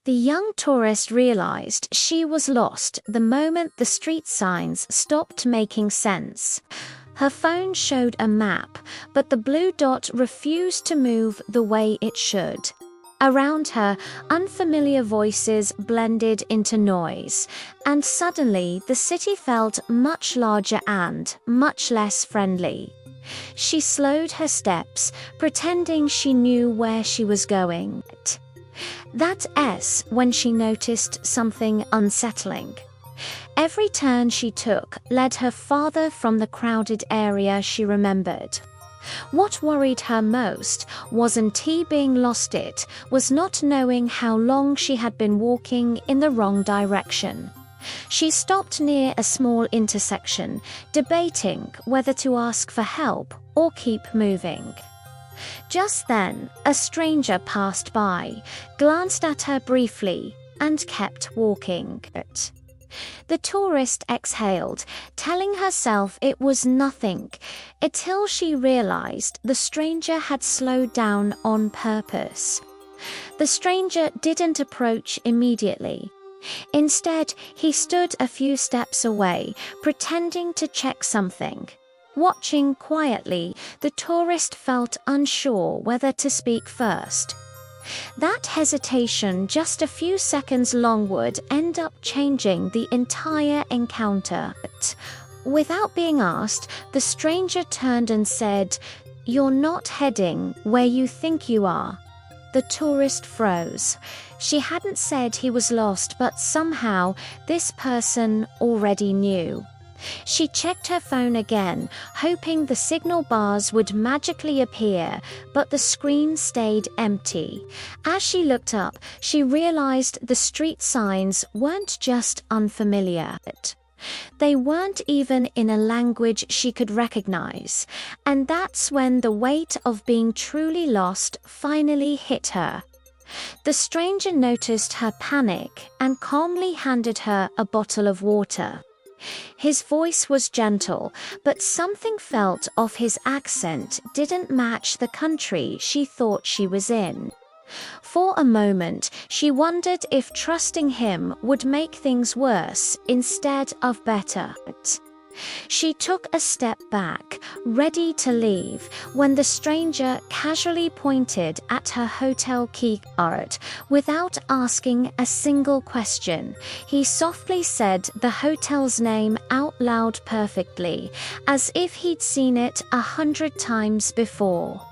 The young tourist realized she was lost the moment the street signs stopped making sense. Her phone showed a map, but the blue dot refused to move the way it should. Around her, unfamiliar voices blended into noise, and suddenly the city felt much larger and much less friendly. She slowed her steps, pretending she knew where she was going. That S when she noticed something unsettling. Every turn she took led her farther from the crowded area she remembered. What worried her most wasn't being lost, it was not knowing how long she had been walking in the wrong direction. She stopped near a small intersection, debating whether to ask for help or keep moving. Just then, a stranger passed by, glanced at her briefly, and kept walking. The tourist exhaled, telling herself it was nothing, until she realized the stranger had slowed down on purpose. The stranger didn't approach immediately. Instead, he stood a few steps away, pretending to check something. Watching quietly, the tourist felt unsure whether to speak first. That hesitation, just a few seconds long, would end up changing the entire encounter. Without being asked, the stranger turned and said, "You're not heading where you think you are." The tourist froze. She hadn't said he was lost, but somehow this person already knew. She checked her phone again, hoping the signal bars would magically appear, but the screen stayed empty. As she looked up, she realized the street signs weren't just unfamiliar. They weren't even in a language she could recognize, and that's when the weight of being truly lost finally hit her. The stranger noticed her panic and calmly handed her a bottle of water. His voice was gentle, but something felt off. His accent didn't match the country she thought she was in. For a moment, she wondered if trusting him would make things worse instead of better. She took a step back, ready to leave, when the stranger casually pointed at her hotel key card. Without asking a single question, he softly said the hotel's name out loud perfectly, as if he'd seen it 100 times before.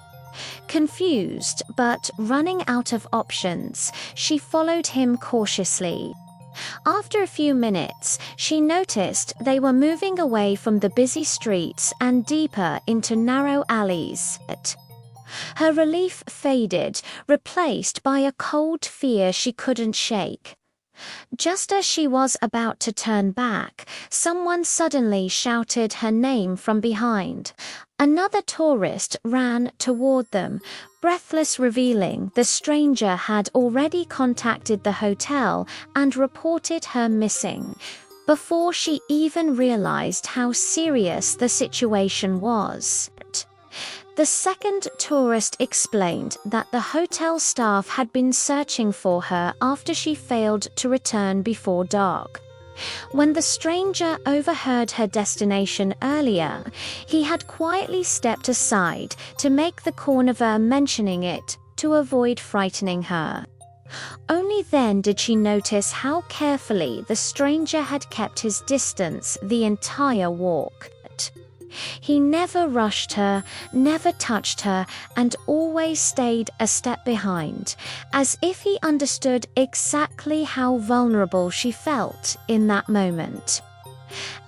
Confused, but running out of options, she followed him cautiously. After a few minutes, she noticed they were moving away from the busy streets and deeper into narrow alleys. Her relief faded, replaced by a cold fear she couldn't shake. Just as she was about to turn back, someone suddenly shouted her name from behind. Another tourist ran toward them, breathless, revealing the stranger had already contacted the hotel and reported her missing, before she even realized how serious the situation was. The second tourist explained that the hotel staff had been searching for her after she failed to return before dark. When the stranger overheard her destination earlier, he had quietly stepped aside to make the corner, mentioning it to avoid frightening her. Only then did she notice how carefully the stranger had kept his distance the entire walk. He never rushed her, never touched her, and always stayed a step behind, as if he understood exactly how vulnerable she felt in that moment.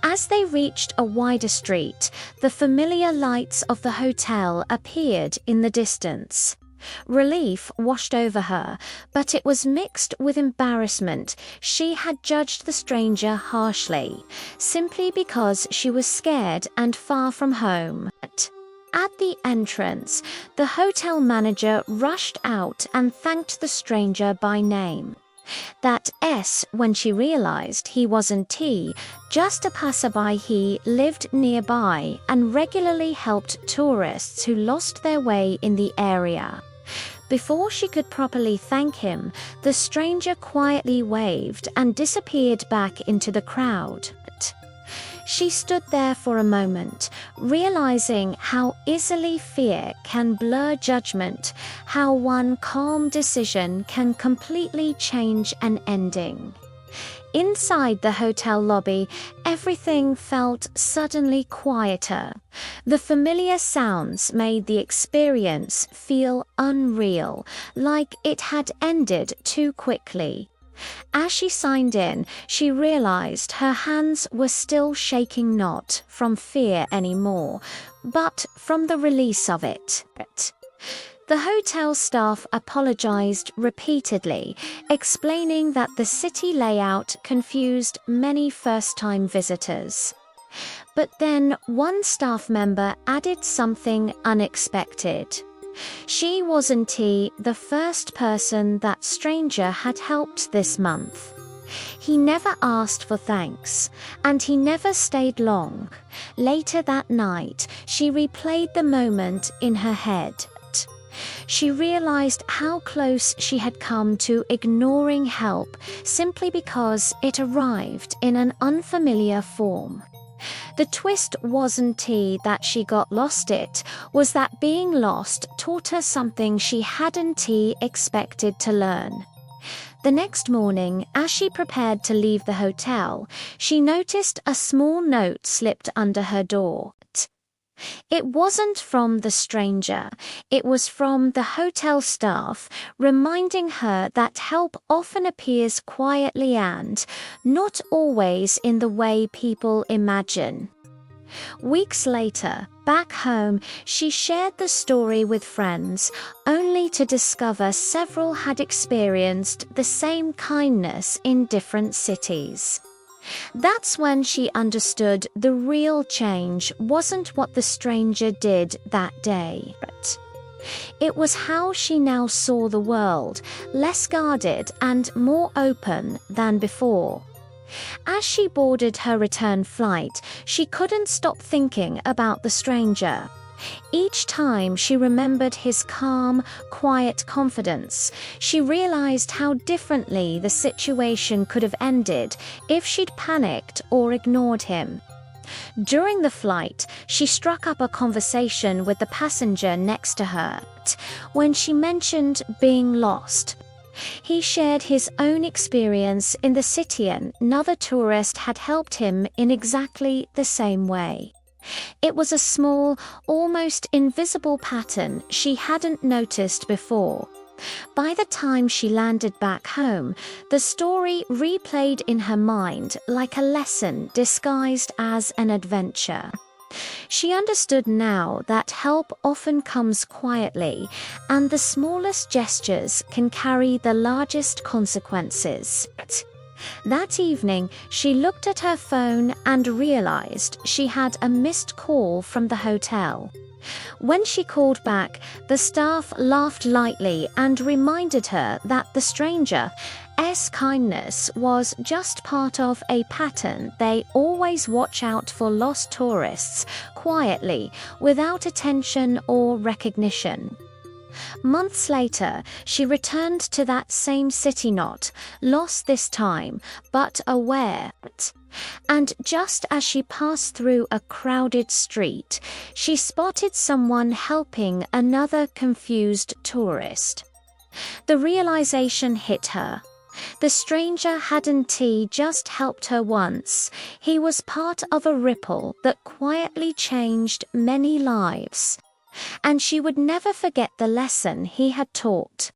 As they reached a wider street, the familiar lights of the hotel appeared in the distance. Relief washed over her, but it was mixed with embarrassment. She had judged the stranger harshly, simply because she was scared and far from home. At the entrance, the hotel manager rushed out and thanked the stranger by name. That S when she realized he wasn't just a passerby. He lived nearby and regularly helped tourists who lost their way in the area. Before she could properly thank him, the stranger quietly waved and disappeared back into the crowd. She stood there for a moment, realizing how easily fear can blur judgment, how one calm decision can completely change an ending. Inside the hotel lobby, everything felt suddenly quieter. The familiar sounds made the experience feel unreal, like it had ended too quickly. As she signed in, she realized her hands were still shaking, not from fear anymore, but from the release of it. The hotel staff apologized repeatedly, explaining that the city layout confused many first-time visitors. But then one staff member added something unexpected. She wasn't the first person that stranger had helped this month. He never asked for thanks, and he never stayed long. Later that night, she replayed the moment in her head. She realized how close she had come to ignoring help simply because it arrived in an unfamiliar form. The twist wasn't that she got lost, it was that being lost taught her something she hadn't expected to learn. The next morning, as she prepared to leave the hotel, she noticed a small note slipped under her door. It wasn't from the stranger, it was from the hotel staff, reminding her that help often appears quietly and not always in the way people imagine. Weeks later, back home, she shared the story with friends, only to discover several had experienced the same kindness in different cities. That's when she understood the real change wasn't what the stranger did that day. It was how she now saw the world, less guarded and more open than before. As she boarded her return flight, she couldn't stop thinking about the stranger. Each time she remembered his calm, quiet confidence, she realized how differently the situation could have ended if she'd panicked or ignored him. During the flight, she struck up a conversation with the passenger next to her. When she mentioned being lost, he shared his own experience in the city, and another tourist had helped him in exactly the same way. It was a small, almost invisible pattern she hadn't noticed before. By the time she landed back home, the story replayed in her mind like a lesson disguised as an adventure. She understood now that help often comes quietly, and the smallest gestures can carry the largest consequences. That evening, she looked at her phone and realized she had a missed call from the hotel. When she called back, the staff laughed lightly and reminded her that the stranger's kindness was just part of a pattern. They always watch out for lost tourists, quietly, without attention or recognition. Months later, she returned to that same city, not lost this time, but aware. And just as she passed through a crowded street, she spotted someone helping another confused tourist. The realization hit her. The stranger hadn't just helped her once, he was part of a ripple that quietly changed many lives. And she would never forget the lesson he had taught.